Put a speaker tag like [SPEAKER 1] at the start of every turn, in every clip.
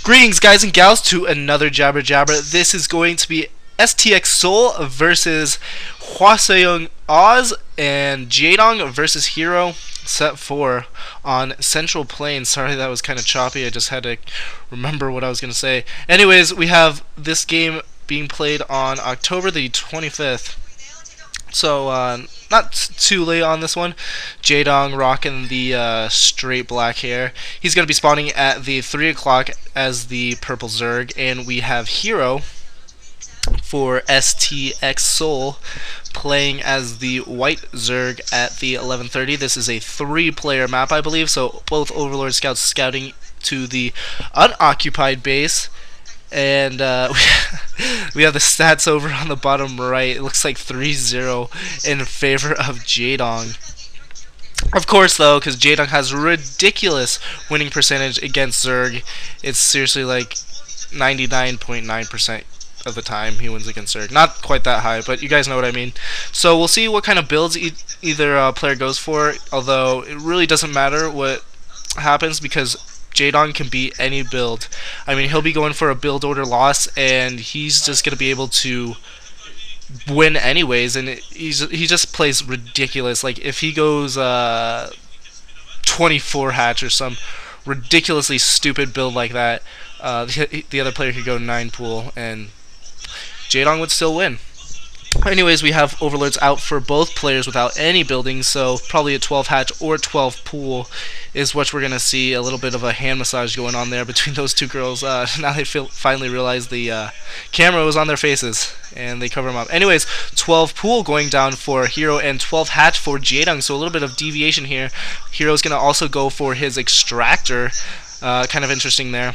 [SPEAKER 1] Greetings, guys and gals, to another Jabber Jabber. This is going to be STX SouL versus Hwaseung OZ and Jae Dong versus Hero, set 4 on Central Plains. Sorry, that was kind of choppy. I just had to remember what I was going to say. Anyways, we have this game being played on October the 25th. So, not too late on this one. Jae Dong rocking the straight black hair. He's going to be spawning at the 3 o'clock as the purple Zerg. And we have Hero for STX SouL playing as the white Zerg at the 11:30. This is a 3-player map, I believe. So, both Overlord Scouts scouting to the unoccupied base. And we have the stats over on the bottom right. It looks like 3-0 in favor of Jae Dong. Of course, though, because Jae Dong has ridiculous winning percentage against Zerg. It's seriously like 99.9% of the time he wins against Zerg. Not quite that high, but you guys know what I mean. So we'll see what kind of builds either player goes for, although it really doesn't matter what happens because Jae Dong can beat any build. I mean, he'll be going for a build order loss, and he's just going to be able to win anyways, and he just plays ridiculous. Like, if he goes 24 hatch or some ridiculously stupid build like that, the other player could go 9 pool, and Jae Dong would still win. Anyways, we have Overlords out for both players without any buildings, so probably a 12 hatch or 12 pool is what we're going to see. A little bit of a hand massage going on there between those two girls. Now they finally realize the camera was on their faces, and they cover them up. Anyways, 12 pool going down for Hero and 12 hatch for Jae Dong, so a little bit of deviation here. Hero's going to also go for his extractor. Kind of interesting there.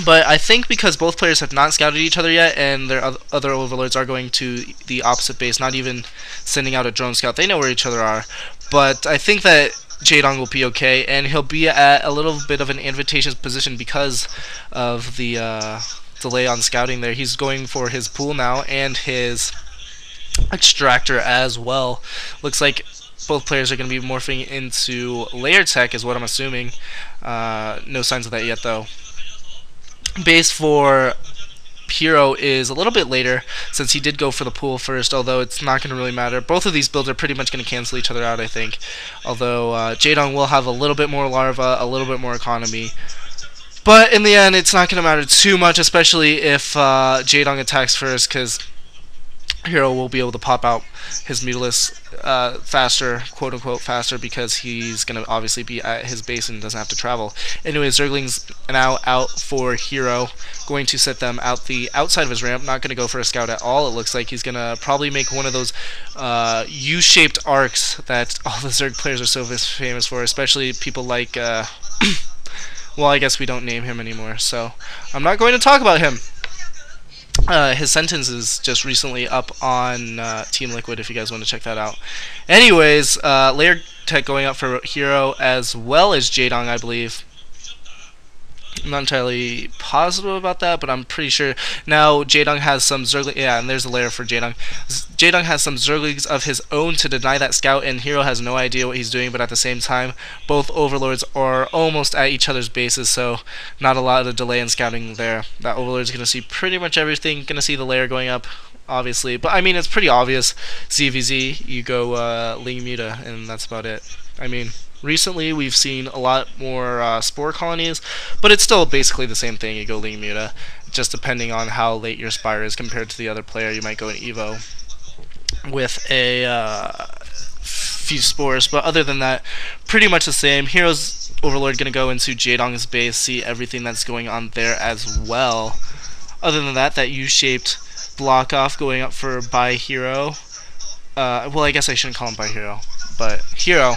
[SPEAKER 1] But I think because both players have not scouted each other yet, and their other overlords are going to the opposite base, not even sending out a drone scout, they know where each other are. But I think that Jae Dong will be okay, and he'll be at a little bit of an advantageous position because of the delay on scouting there. He's going for his pool now and his extractor as well. Looks like both players are going to be morphing into layer tech is what I'm assuming. No signs of that yet, though. Base for Hero is a little bit later since he did go for the pool first, although it's not going to really matter. Both of these builds are pretty much going to cancel each other out, I think. Although Jae Dong will have a little bit more larva, a little bit more economy. But in the end, it's not going to matter too much, especially if Jae Dong attacks first, because Hero will be able to pop out his Mutalisk faster, quote-unquote faster, because he's going to obviously be at his base and doesn't have to travel. Anyway, Zerglings now out for Hero, going to set them out the outside of his ramp, not going to go for a scout at all. It looks like he's going to probably make one of those U-shaped arcs that all the Zerg players are so famous for, especially people like, well, I guess we don't name him anymore, so I'm not going to talk about him. His sentence is just recently up on Team Liquid if you guys want to check that out. Anyways, layer tech going up for Hero as well as Jae Dong, I believe. I'm not entirely positive about that, but I'm pretty sure. Now, Jae Dong has some Zerglings. Yeah, and there's a layer for Jae Dong. Jae Dong has some Zerglings of his own to deny that scout, and Hero has no idea what he's doing, but at the same time, both Overlords are almost at each other's bases, so not a lot of delay in scouting there. That Overlord's going to see pretty much everything, going to see the layer going up, obviously. But, I mean, it's pretty obvious. ZVZ, you go Ling Muta, and that's about it. I mean, recently we've seen a lot more spore colonies, but it's still basically the same thing. You go Ling Muta, just depending on how late your spire is compared to the other player. You might go in Evo with a few spores, but other than that, pretty much the same. Hero's Overlord going to go into Jae Dong's base, see everything that's going on there as well. Other than that, that U-shaped block off going up for by Hero. Well, I guess I shouldn't call him by Hero, but Hero.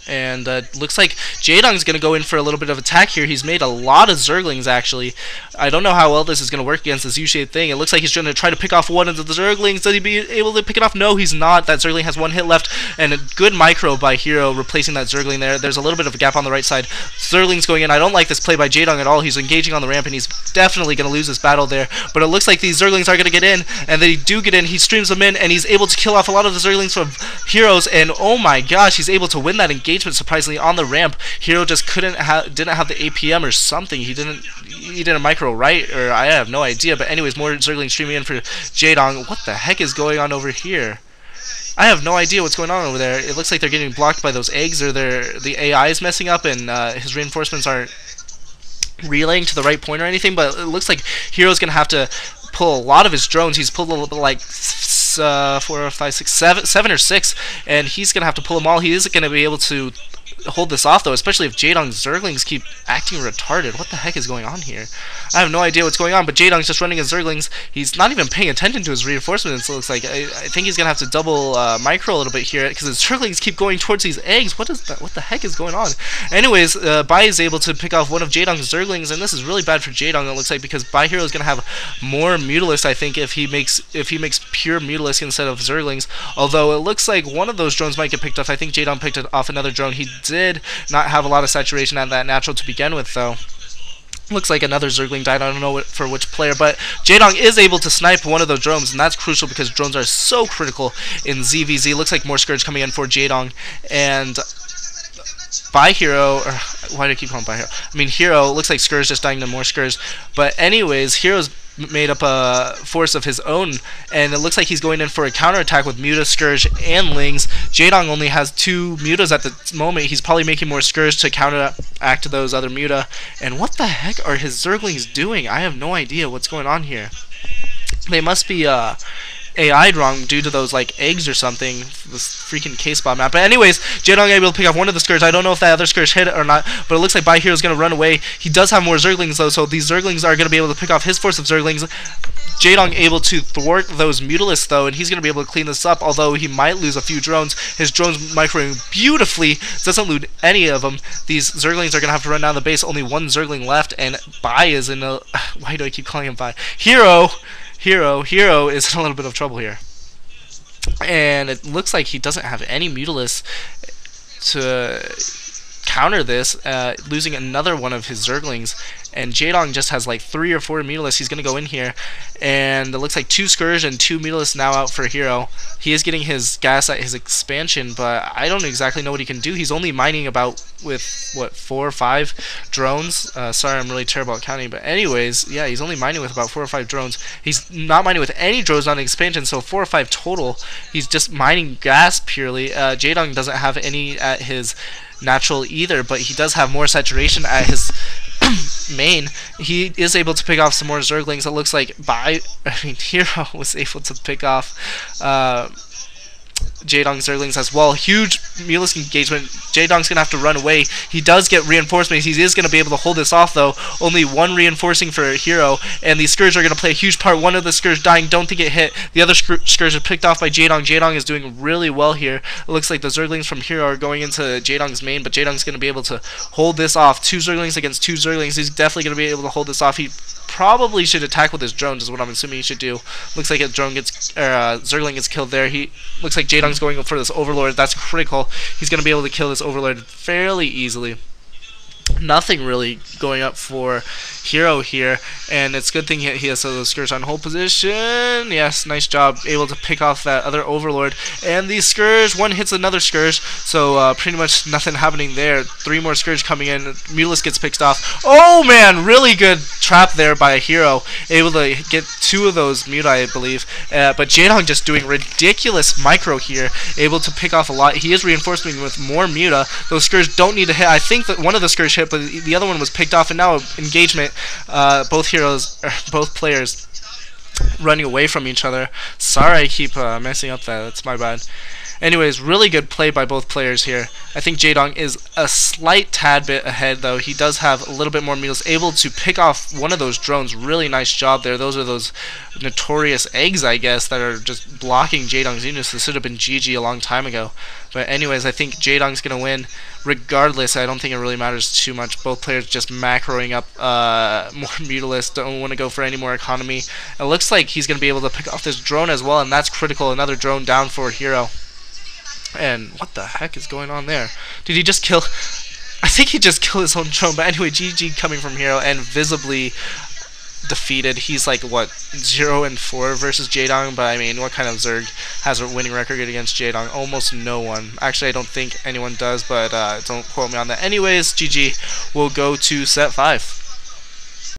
[SPEAKER 1] And looks like Jae Dong's going to go in for a little bit of attack here. He's made a lot of Zerglings, actually. I don't know how well this is going to work against this U-shaped thing. It looks like he's going to try to pick off one of the Zerglings. Does he be able to pick it off? No, he's not. That Zergling has 1 hit left, and a good micro by Hero replacing that Zergling there. There's a little bit of a gap on the right side. Zergling's going in. I don't like this play by Jae Dong at all. He's engaging on the ramp, and he's definitely going to lose this battle there. But it looks like these Zerglings are going to get in, and they do get in. He streams them in, and he's able to kill off a lot of the Zerglings from Heroes, and oh my gosh, he's able to win that engagement. engagement surprisingly on the ramp. Hero just didn't have the APM or something. He didn't micro right, or I have no idea. But anyways, more Zerglings streaming in for Jae Dong. What the heck is going on over here? I have no idea what's going on over there. It looks like they're getting blocked by those eggs, or the AI is messing up, and his reinforcements aren't relaying to the right point or anything. But it looks like Hero's gonna have to pull a lot of his drones. He's pulled a little bit, like 4, 5, 6, 7 or 6, and he's gonna have to pull them all. He isn't gonna be able to hold this off though, especially if Jae Dong's Zerglings keep acting retarded. What the heck is going on here? I have no idea what's going on, but Jae Dong's just running his Zerglings. He's not even paying attention to his reinforcements. It looks like I think he's gonna have to double micro a little bit here, because his Zerglings keep going towards these eggs. What the heck is going on? Anyways, Bai is able to pick off one of Jae Dong's Zerglings, and this is really bad for Jae Dong, it looks like, because Bai Hero is gonna have more Mutalisks, I think, if he makes pure Mutalisk instead of Zerglings. Although it looks like one of those drones might get picked off. I think Jae Dong picked off another drone. He did not have a lot of saturation at that natural to begin with, though. Looks like another Zergling died. I don't know for which player, but Jae Dong is able to snipe one of those drones, and that's crucial because drones are so critical in ZVZ. Looks like more Scourge coming in for Jae Dong, and Bai Hero, or why do I keep calling Bai Hero? I mean Hero, looks like Scourge just dying to more Scourge. But anyways, Hero's made up a force of his own, and it looks like he's going in for a counterattack with Muta, Scourge, and Lings. Jae Dong only has 2 Mutas at the moment. He's probably making more Scourge to counteract those other Muta. And what the heck are his Zerglings doing? I have no idea what's going on here. They must be AI'd wrong due to those like eggs or something. This freaking case bomb map. But anyways, Jae Dong able to pick off one of the Scourge. I don't know if that other Scourge hit it or not, but it looks like Bai Hero is going to run away. He does have more Zerglings though, so these Zerglings are going to be able to pick off his force of Zerglings. Jae Dong able to thwart those Mutalisks though, and he's going to be able to clean this up, although he might lose a few drones. His drones microing beautifully, doesn't loot any of them. These Zerglings are going to have to run down the base. Only one Zergling left, and Bai is in a... Why do I keep calling him Bai? Hero is in a little bit of trouble here. And it looks like he doesn't have any Mutalisks to counter this, losing another one of his Zerglings. And Jae Dong just has like 3 or 4 Mutalisks. He's going to go in here. And it looks like 2 Scourge and 2 Mutalisks now out for Hero. He is getting his gas at his expansion, but I don't exactly know what he can do. He's only mining about with, what, 4 or 5 drones? Sorry, I'm really terrible at counting. But anyways, yeah, he's only mining with about 4 or 5 drones. He's not mining with any drones on the expansion, so 4 or 5 total. He's just mining gas purely. Jae Dong doesn't have any at his natural either, but he does have more saturation at his main. He is able to pick off some more Zerglings. It looks like Hero was able to pick off Jae Dong's Zerglings as well. Huge Mutalisk engagement. Jae Dong's going to have to run away. He does get reinforcements. He is going to be able to hold this off though. Only 1 reinforcing for Hero, and these Scourge are going to play a huge part. One of the Scourge dying, don't think it hit. The other Scourge is picked off by Jae Dong. Jae Dong is doing really well here. It looks like the Zerglings from Hero are going into Jae Dong's main, but Jae Dong's going to be able to hold this off. 2 Zerglings against 2 Zerglings. He's definitely going to be able to hold this off. He probably should attack with his drones is what I'm assuming he should do. Looks like a drone gets Zergling gets killed there. He looks like Jae Dong's going for this Overlord. That's critical. He's going to be able to kill this Overlord fairly easily. Nothing really going up for Hero here, and it's a good thing he has those Scourge on hold position. Yes, nice job, able to pick off that other Overlord. And the Scourge, one hits another Scourge, so pretty much nothing happening there. 3 more Scourge coming in. Mutalisk gets picked off. Oh man, really good trap there by a Hero, able to get 2 of those Muta, I believe. But Jae Dong just doing ridiculous micro here, able to pick off a lot. He is reinforcing with more Muta. Those Scourge don't need to hit. I think that one of the Scourge hit, but the other one was picked off, and now engagement. Both players running away from each other. Sorry I keep messing up that. That's my bad. Anyways, really good play by both players here. I think Jae Dong is a slight tad bit ahead, though. He does have a little bit more Mutalisks, able to pick off one of those drones. Really nice job there. Those are those notorious eggs, I guess, that are just blocking Jae Dong's units. This should have been GG a long time ago. But anyways, I think Jae Dong's going to win. Regardless, I don't think it really matters too much. Both players just macroing up more Mutalisks. Don't want to go for any more economy. It looks like he's going to be able to pick off this drone as well, and that's critical. Another drone down for Hero. And what the heck is going on there? Did he just kill... I think he just killed his own drone, but anyway, GG coming from Hero, and visibly defeated. He's like what 0-4 versus Jaedong, but I mean, what kind of Zerg has a winning record against Jaedong? Almost no one. Actually, I don't think anyone does, but don't quote me on that. Anyways, GG. We'll go to set 5.